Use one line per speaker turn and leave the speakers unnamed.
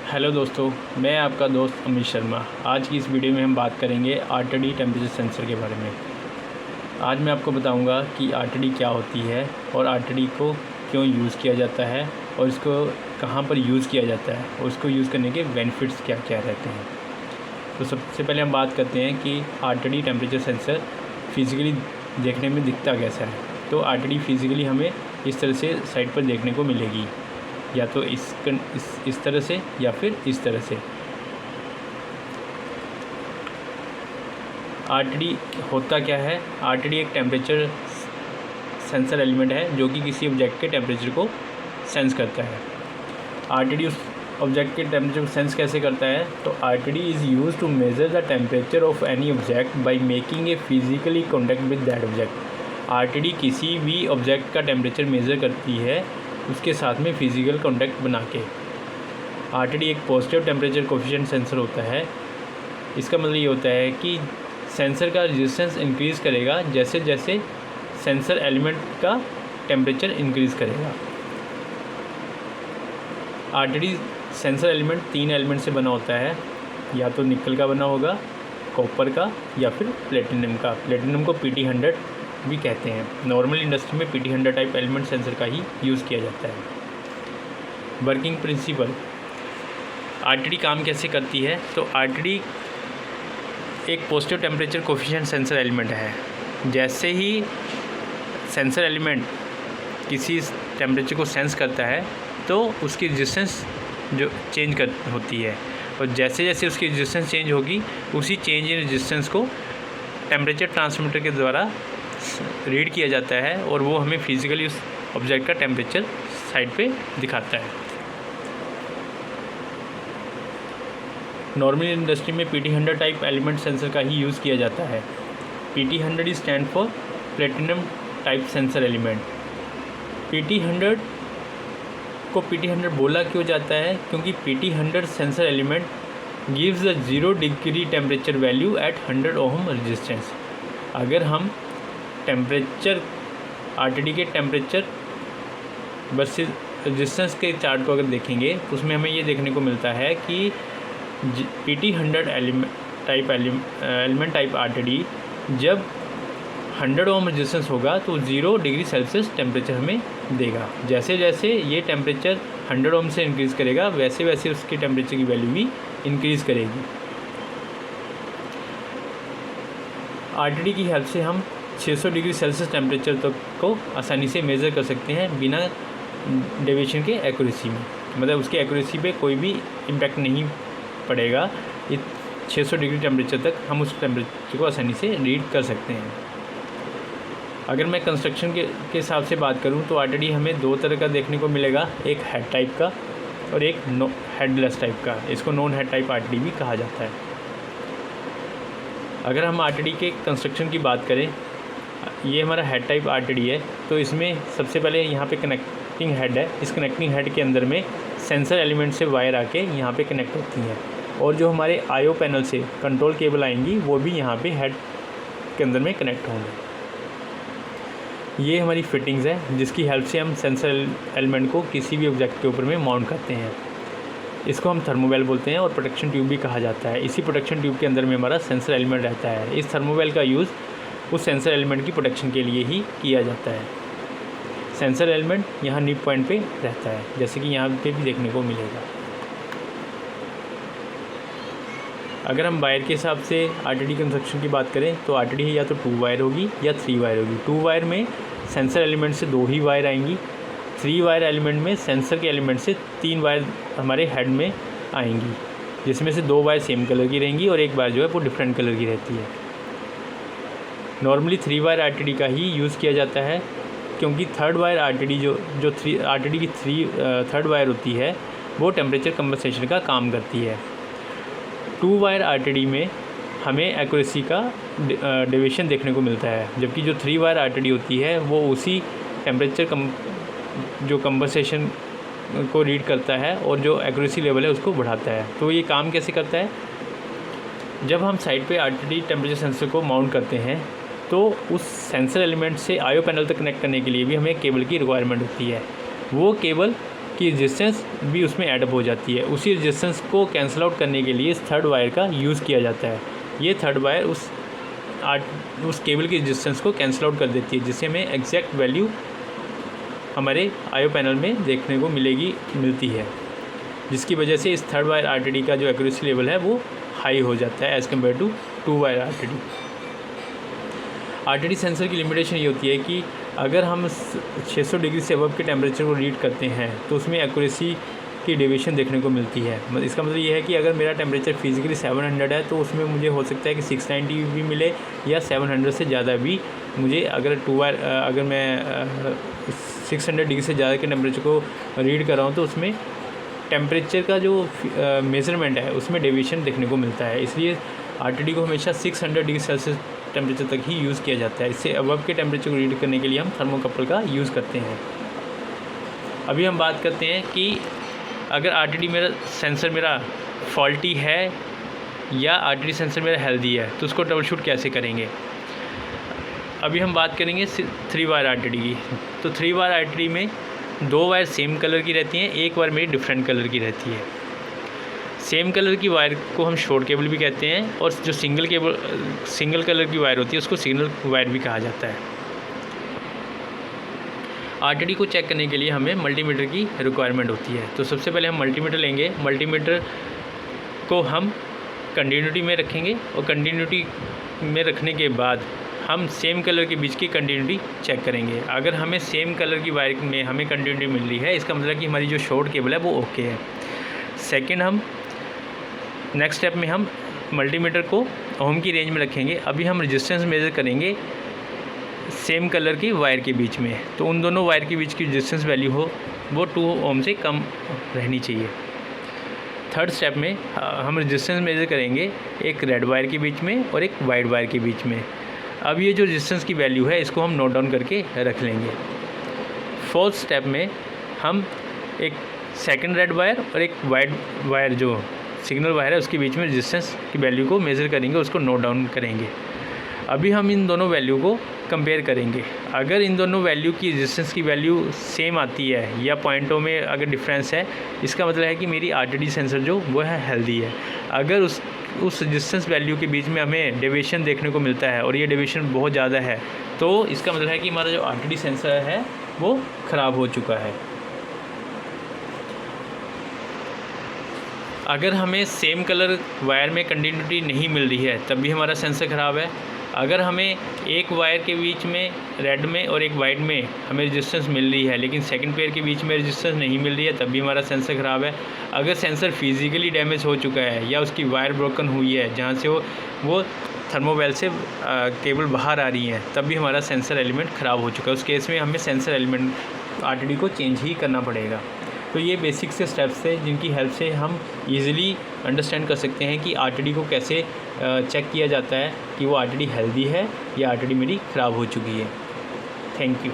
Hello दोस्तों, मैं आपका दोस्त अमित शर्मा। आज की इस वीडियो में हम बात करेंगे आरटीडी टेम्परेचर सेंसर के बारे में। आज मैं आपको बताऊंगा कि आरटीडी क्या होती है और आरटीडी को क्यों यूज़ किया जाता है और इसको कहां पर यूज़ किया जाता है और उसको यूज़ करने के बेनिफिट्स क्या क्या रहते हैं। तो सबसे पहले हम बात करते हैं कि आरटीडी टेम्परेचर सेंसर फिज़िकली देखने में दिखता कैसा है। तो आरटीडी फिज़िकली हमें इस तरह से साइड पर देखने को मिलेगी, या तो इस तरह से या फिर इस तरह से। आरटीडी होता क्या है? आरटीडी एक टेम्परेचर सेंसर एलिमेंट है जो कि किसी ऑब्जेक्ट के टेम्परेचर को सेंस करता है। आरटीडी उस ऑब्जेक्ट के टेम्परेचर को सेंस कैसे करता है? तो RTD is use to measure the temperature of any object by making a physically contact with that object. RTD किसी भी ऑब्जेक्ट का टेम्परेचर मेज़र करती है उसके साथ में फ़िज़िकल कॉन्टैक्ट बना के। आरटीडी एक पॉजिटिव टेम्परेचर कोफिशिएंट सेंसर होता है। इसका मतलब ये होता है कि सेंसर का रेजिस्टेंस इंक्रीज़ करेगा जैसे जैसे सेंसर एलिमेंट का टेम्परेचर इंक्रीज़ करेगा। आरटीडी सेंसर एलिमेंट 3 एलिमेंट से बना होता है, या तो निकल का बना होगा, कॉपर का, या फिर प्लेटिनम का। प्लेटिनम को PT100 भी कहते हैं। नॉर्मल इंडस्ट्री में PT100 टाइप एलिमेंट सेंसर का ही यूज़ किया जाता है। वर्किंग प्रिंसिपल, आरटीडी काम कैसे करती है? तो आरटीडी एक positive temperature coefficient sensor element है। जैसे ही सेंसर एलिमेंट किसी टेम्परेचर को सेंस करता है तो उसकी रेजिस्टेंस जो चेंज होती है, और जैसे जैसे उसकी रेजिस्टेंस चेंज होगी उसी चेंज इन रेजिस्टेंस को टेम्परेचर ट्रांसमीटर के द्वारा रीड किया जाता है और वो हमें फिज़िकली उस ऑब्जेक्ट का टेम्परेचर साइड पे दिखाता है। नॉर्मल इंडस्ट्री में PT100 टाइप एलिमेंट सेंसर का ही यूज़ किया जाता है। PT100 stand for platinum type sensor element. PT100 को PT100 बोला क्यों जाता है? क्योंकि PT100 sensor element gives the 0 degree temperature value at 100 ohm resistance. अगर हम टेम्परेचर आरटीडी के टेम्परेचर वर्सेस रेजिस्टेंस के चार्ट को अगर देखेंगे तो उसमें हमें ये देखने को मिलता है कि PT100 एलिमेंट टाइप आरटीडी जब 100 ओम रेजिस्टेंस होगा तो 0 डिग्री सेल्सियस टेम्परेचर हमें देगा। जैसे जैसे ये टेम्परेचर 100 ओम से इंक्रीज़ करेगा वैसे वैसे उसके टेम्परेचर की वैल्यू भी इंक्रीज़ करेगी। आरटीडी की हेल्प से हम 600 डिग्री सेल्सियस टेम्परेचर तक को आसानी से मेज़र कर सकते हैं बिना डेविएशन के एक्यूरेसी में। मतलब उसकी एक्यूरेसी पे कोई भी इम्पैक्ट नहीं पड़ेगा। ये 600 डिग्री टेम्परेचर तक हम उस टेम्परेचर को आसानी से रीड कर सकते हैं। अगर मैं कंस्ट्रक्शन के हिसाब से बात करूं तो आरटीडी हमें 2 तरह का देखने को मिलेगा, एक हेड टाइप का और एक हेडलेस टाइप का। इसको नॉन हेड टाइप आरटीडी भी कहा जाता है। अगर हम आरटीडी के कंस्ट्रक्शन की बात करें, ये हमारा हेड टाइप आरटीडी है, तो इसमें सबसे पहले यहाँ पे कनेक्टिंग हेड है। इस कनेक्टिंग हेड के अंदर में सेंसर एलिमेंट से वायर आके यहाँ पे कनेक्ट होती हैं, और जो हमारे आईओ पैनल से कंट्रोल केबल आएंगी वो भी यहाँ पे हेड के अंदर में कनेक्ट होंगे। ये हमारी फिटिंग्स है जिसकी हेल्प से हम सेंसर एलिमेंट को किसी भी ऑब्जेक्ट के ऊपर में माउंट करते हैं। इसको हम थर्मोवेल बोलते हैं और प्रोटेक्शन ट्यूब भी कहा जाता है। इसी प्रोटेक्शन ट्यूब के अंदर में हमारा सेंसर एलिमेंट रहता है। इस थर्मोवेल का यूज़ उस सेंसर एलिमेंट की प्रोटेक्शन के लिए ही किया जाता है। सेंसर एलिमेंट यहाँ निप पॉइंट पे रहता है, जैसे कि यहाँ पे भी देखने को मिलेगा। अगर हम वायर के हिसाब से आरटीडी कंस्ट्रक्शन की बात करें तो आरटीडी या तो 2 वायर होगी या 3 वायर होगी। 2 वायर में सेंसर एलिमेंट से 2 ही वायर आएंगी। 3 वायर एलिमेंट में सेंसर के एलिमेंट से 3 वायर हमारे हेड में आएंगी, जिसमें से 2 वायर सेम कलर की रहेंगी और 1 वायर जो है वो डिफरेंट कलर की रहती है। नॉर्मली 3 वायर आरटीडी का ही यूज़ किया जाता है, क्योंकि थर्ड वायर आरटीडी आरटीडी की थर्ड वायर होती है वो टेम्परेचर कंपनसेशन का काम करती है। 2 वायर आरटीडी में हमें एक्यूरेसी का डेविएशन देखने को मिलता है, जबकि जो 3 वायर आरटीडी होती है वो उसी टेम्परेचर जो कंपनसेशन को रीड करता है और जो एक्यूरेसी लेवल है उसको बढ़ाता है। तो ये काम कैसे करता है? जब हम साइड पे आरटीडी टेम्परेचर सेंसर को माउंट करते हैं तो उस सेंसर एलिमेंट से आईओ पैनल तक कनेक्ट करने के लिए भी हमें केबल की रिक्वायरमेंट होती है। वो केबल की रेजिस्टेंस भी उसमें ऐड अप हो जाती है। उसी रेजिस्टेंस को कैंसिल आउट करने के लिए इस थर्ड वायर का यूज़ किया जाता है। ये थर्ड वायर उस केबल की रेजिस्टेंस को कैंसिल आउट कर देती है, जिससे हमें एग्जैक्ट वैल्यू हमारे आईओ पैनल में देखने को मिलती है, जिसकी वजह से इस थर्ड वायर आरटीडी का जो एक्यूरेसी लेवल है वो हाई हो जाता है as compare to two wire RTD. RTD sensor की लिमिटेशन ये होती है कि अगर हम 600 डिग्री से अबव के टेम्परेचर को रीड करते हैं तो उसमें एक्यूरेसी की डेविएशन देखने को मिलती है। इसका मतलब ये है कि अगर मेरा टेम्परेचर फिजिकली 700 है तो उसमें मुझे हो सकता है कि 690 भी मिले या 700 से ज़्यादा भी मुझे, अगर मैं 600 डिग्री से ज़्यादा के टेम्परेचर को रीड कर रहा हूँ तो उसमें टेम्परेचर का जो मेज़रमेंट है उसमें डेविएशन देखने को मिलता है। इसलिए आरटीडी को हमेशा 600 डिग्री सेल्सियस टेम्परेचर तक ही यूज़ किया जाता है। इससे अबव के टेम्परेचर को रीड करने के लिए हम थर्मोकपल का यूज़ करते हैं। अभी हम बात करते हैं कि अगर आरटीडी सेंसर मेरा फॉल्टी है या आरटीडी सेंसर मेरा हेल्दी है तो उसको ट्रबल शूट कैसे करेंगे। अभी हम बात करेंगे 3 वायर आरटीडी की। तो 3 वायर आरटीडी में 2 वायर सेम कलर की रहती हैं, एक वायर मेरी डिफरेंट कलर की रहती है। सेम कलर की वायर को हम शॉर्ट केबल भी कहते हैं और जो सिंगल कलर की वायर होती है उसको सिग्नल वायर भी कहा जाता है। आरटीडी को चेक करने के लिए हमें मल्टीमीटर की रिक्वायरमेंट होती है। तो सबसे पहले हम मल्टीमीटर लेंगे। मल्टीमीटर को हम कंटिन्यूटी में रखेंगे और कंटिन्यूटी में रखने के बाद हम सेम कलर के बीच की कंटिन्यूटी चेक करेंगे। अगर हमें सेम कलर की वायर में हमें कंटिन्यूटी मिल रही है, इसका मतलब कि हमारी जो शॉर्ट केबल है वो ओके है। सेकंड, हम नेक्स्ट स्टेप में हम मल्टीमीटर को ओम की रेंज में रखेंगे। अभी हम रेजिस्टेंस मेज़र करेंगे सेम कलर की वायर के बीच में, तो उन दोनों वायर के बीच की रेजिस्टेंस वैल्यू हो वो 2 ओम से कम रहनी चाहिए। थर्ड स्टेप में हम रेजिस्टेंस मेज़र करेंगे एक रेड वायर के बीच में और एक वाइट वायर के बीच में। अब ये जो रेजिस्टेंस की वैल्यू है इसको हम नोट डाउन करके रख लेंगे। फोर्थ स्टेप में हम एक सेकंड रेड वायर और एक वाइट वायर जो सिग्नल वायर है उसके बीच में रेजिस्टेंस की वैल्यू को मेज़र करेंगे, उसको नोट डाउन करेंगे। अभी हम इन दोनों वैल्यू को कंपेयर करेंगे। अगर इन दोनों वैल्यू की रेजिस्टेंस की वैल्यू सेम आती है या पॉइंटों में अगर डिफरेंस है, इसका मतलब है कि मेरी आरटीडी सेंसर जो वो है हेल्दी है। अगर उस रेजिस्टेंस वैल्यू के बीच में हमें डेविएशन देखने को मिलता है और ये डेविएशन बहुत ज़्यादा है तो इसका मतलब है कि हमारा जो आरटीडी सेंसर है वो ख़राब हो चुका है। अगर हमें सेम कलर वायर में कंटिन्यूटी नहीं मिल रही है तब भी हमारा सेंसर ख़राब है। अगर हमें एक वायर के बीच में रेड में और एक वाइट में हमें रेजिस्टेंस मिल रही है लेकिन सेकंड पेयर के बीच में रेजिस्टेंस नहीं मिल रही है तब भी हमारा सेंसर ख़राब है। अगर सेंसर फिज़िकली डैमेज हो चुका है या उसकी वायर ब्रोकन हुई है जहाँ से वो थर्मोवेल से केबल बाहर आ रही है तब भी हमारा सेंसर एलिमेंट ख़राब हो चुका है। उस केस में हमें सेंसर एलिमेंट आरटीडी को चेंज ही करना पड़ेगा। तो ये बेसिक से स्टेप्स है जिनकी हेल्प से हम इजीली अंडरस्टैंड कर सकते हैं कि आरटीडी को कैसे चेक किया जाता है कि वो आरटीडी हेल्दी है या आरटीडी मेरी ख़राब हो चुकी है। Thank you.